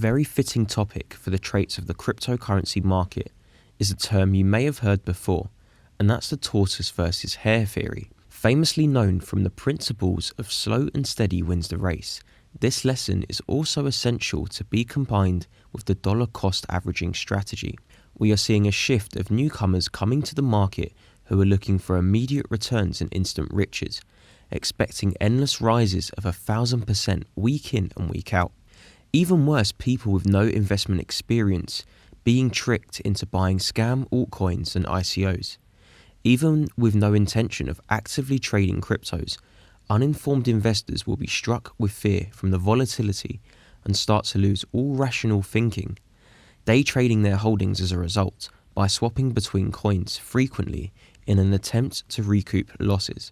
very fitting topic for the traits of the cryptocurrency market is a term you may have heard before, and that's the tortoise versus hare theory. Famously known from the principles of slow and steady wins the race, this lesson is also essential to be combined with the dollar cost averaging strategy. We are seeing a shift of newcomers coming to the market who are looking for immediate returns and instant riches, expecting endless rises of 1,000% week in and week out. Even worse, people with no investment experience being tricked into buying scam altcoins and ICOs. Even with no intention of actively trading cryptos, uninformed investors will be struck with fear from the volatility and start to lose all rational thinking, day trading their holdings as a result by swapping between coins frequently in an attempt to recoup losses.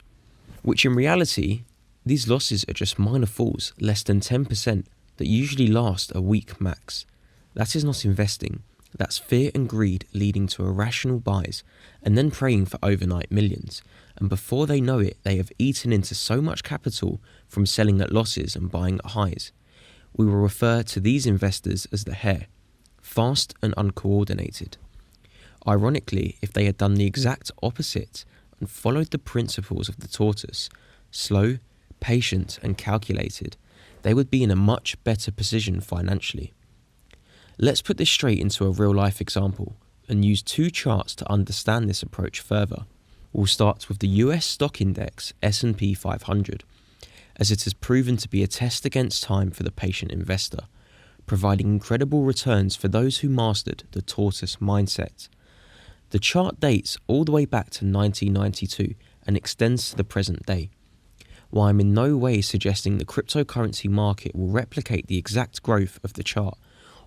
Which in reality, these losses are just minor falls, less than 10%, that usually last a week max. That is not investing. That's fear and greed leading to irrational buys and then praying for overnight millions. And before they know it, they have eaten into so much capital from selling at losses and buying at highs. We will refer to these investors as the hare, fast and uncoordinated. Ironically, if they had done the exact opposite and followed the principles of the tortoise, slow, patient and calculated, they would be in a much better position financially. Let's put this straight into a real-life example and use two charts to understand this approach further. We'll start with the US stock index S&P 500, as it has proven to be a test against time for the patient investor, providing incredible returns for those who mastered the tortoise mindset. The chart dates all the way back to 1992 and extends to the present day. While I'm in no way suggesting the cryptocurrency market will replicate the exact growth of the chart,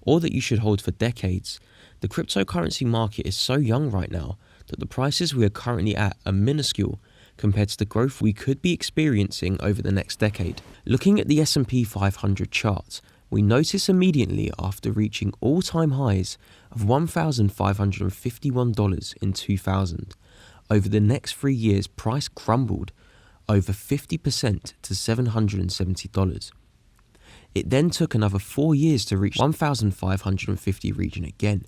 or that you should hold for decades, the cryptocurrency market is so young right now that the prices we are currently at are minuscule compared to the growth we could be experiencing over the next decade. Looking at the S&P 500 chart, we notice immediately after reaching all-time highs of $1,551 in 2000, over the next 3 years price crumbled over 50% to $770. It then took another 4 years to reach 1,550 region again,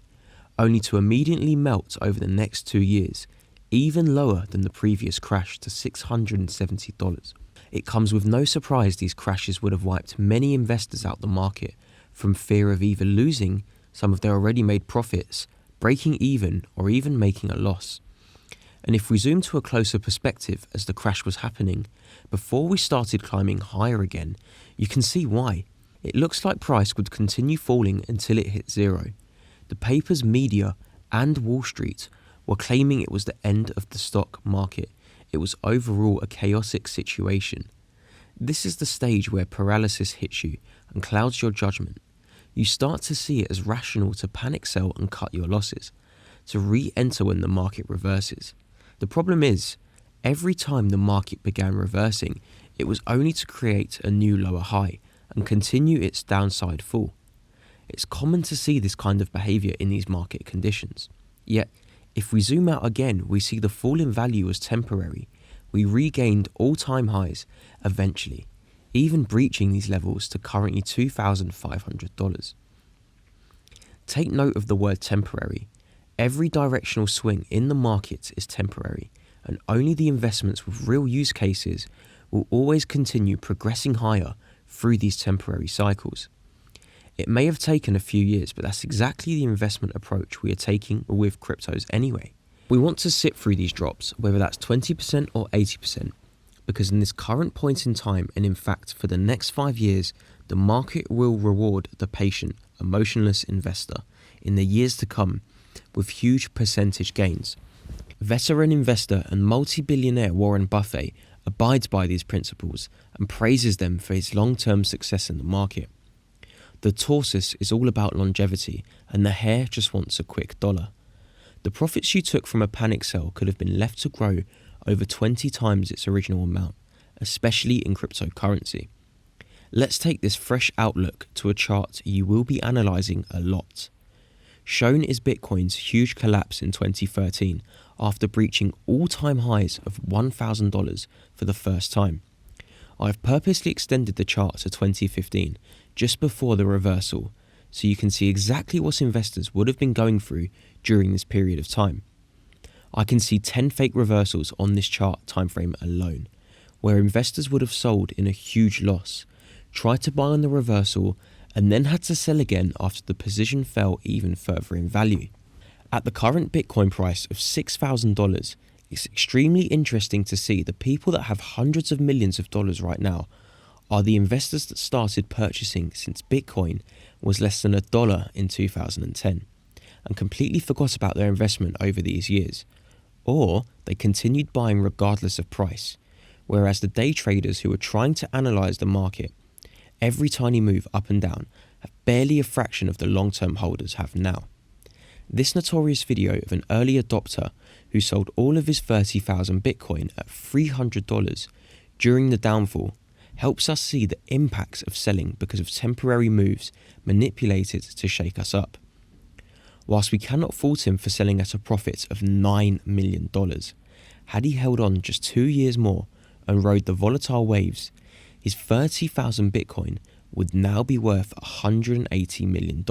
only to immediately melt over the next 2 years, even lower than the previous crash to $670. It comes with no surprise these crashes would have wiped many investors out the market from fear of either losing some of their already made profits, breaking even, or even making a loss. And if we zoom to a closer perspective as the crash was happening, before we started climbing higher again, you can see why. It looks like price would continue falling until it hit zero. The papers, media, and Wall Street were claiming it was the end of the stock market. It was overall a chaotic situation. This is the stage where paralysis hits you and clouds your judgment. You start to see it as rational to panic sell and cut your losses, to re-enter when the market reverses. The problem is, every time the market began reversing, it was only to create a new lower high and continue its downside fall. It's common to see this kind of behavior in these market conditions. Yet, if we zoom out again, we see the fall in value was temporary. We regained all-time highs eventually, even breaching these levels to currently $2,500. Take note of the word temporary. Every directional swing in the market is temporary, and only the investments with real use cases will always continue progressing higher through these temporary cycles. It may have taken a few years, but that's exactly the investment approach we are taking with cryptos anyway. We want to sit through these drops, whether that's 20% or 80%, because in this current point in time, and in fact for the next 5 years, the market will reward the patient, emotionless investor in the years to come with huge percentage gains. Veteran investor and multi-billionaire Warren Buffett abides by these principles and praises them for his long-term success in the market. The tortoise is all about longevity, and the hare just wants a quick dollar. The profits you took from a panic sell could have been left to grow over 20 times its original amount, especially in cryptocurrency. Let's take this fresh outlook to a chart you will be analysing a lot. Shown is Bitcoin's huge collapse in 2013 after breaching all-time highs of $1,000 for the first time. I've purposely extended the chart to 2015, just before the reversal, so you can see exactly what investors would have been going through during this period of time. I can see 10 fake reversals on this chart timeframe alone, where investors would have sold in a huge loss, tried to buy on the reversal, and then had to sell again after the position fell even further in value. At the current Bitcoin price of $6,000, it's extremely interesting to see the people that have hundreds of millions of dollars right now are the investors that started purchasing since Bitcoin was less than $1 in 2010 and completely forgot about their investment over these years, or they continued buying regardless of price, whereas the day traders who are trying to analyze the market, every tiny move up and down, have barely a fraction of the long-term holders have now. This notorious video of an early adopter who sold all of his 30,000 Bitcoin at $300 during the downfall helps us see the impacts of selling because of temporary moves manipulated to shake us up. Whilst we cannot fault him for selling at a profit of $9 million, had he held on just 2 years more and rode the volatile waves, his 30,000 Bitcoin would now be worth $180 million.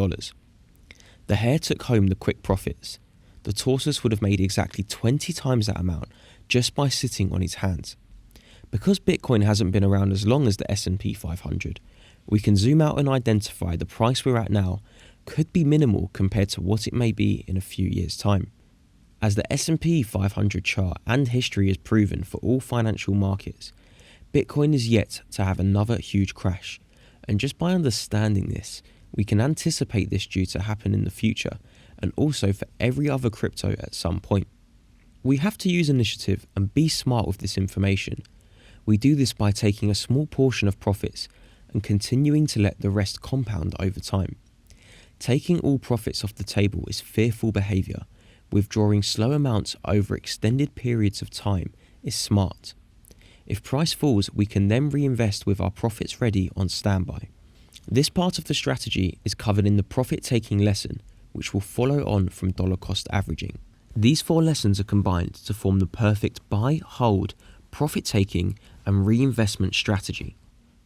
The Hare took home the quick profits. The Tortoise would have made exactly 20 times that amount just by sitting on his hands. Because Bitcoin hasn't been around as long as the S&P 500, we can zoom out and identify the price we're at now could be minimal compared to what it may be in a few years' time. As the S&P 500 chart and history has proven for all financial markets, Bitcoin is yet to have another huge crash, and just by understanding this, we can anticipate this due to happen in the future, and also for every other crypto at some point. We have to use initiative and be smart with this information. We do this by taking a small portion of profits and continuing to let the rest compound over time. Taking all profits off the table is fearful behaviour. Withdrawing slow amounts over extended periods of time is smart. If price falls, we can then reinvest with our profits ready on standby. This part of the strategy is covered in the profit-taking lesson, which will follow on from dollar cost averaging. These 4 lessons are combined to form the perfect buy, hold, profit-taking and reinvestment strategy.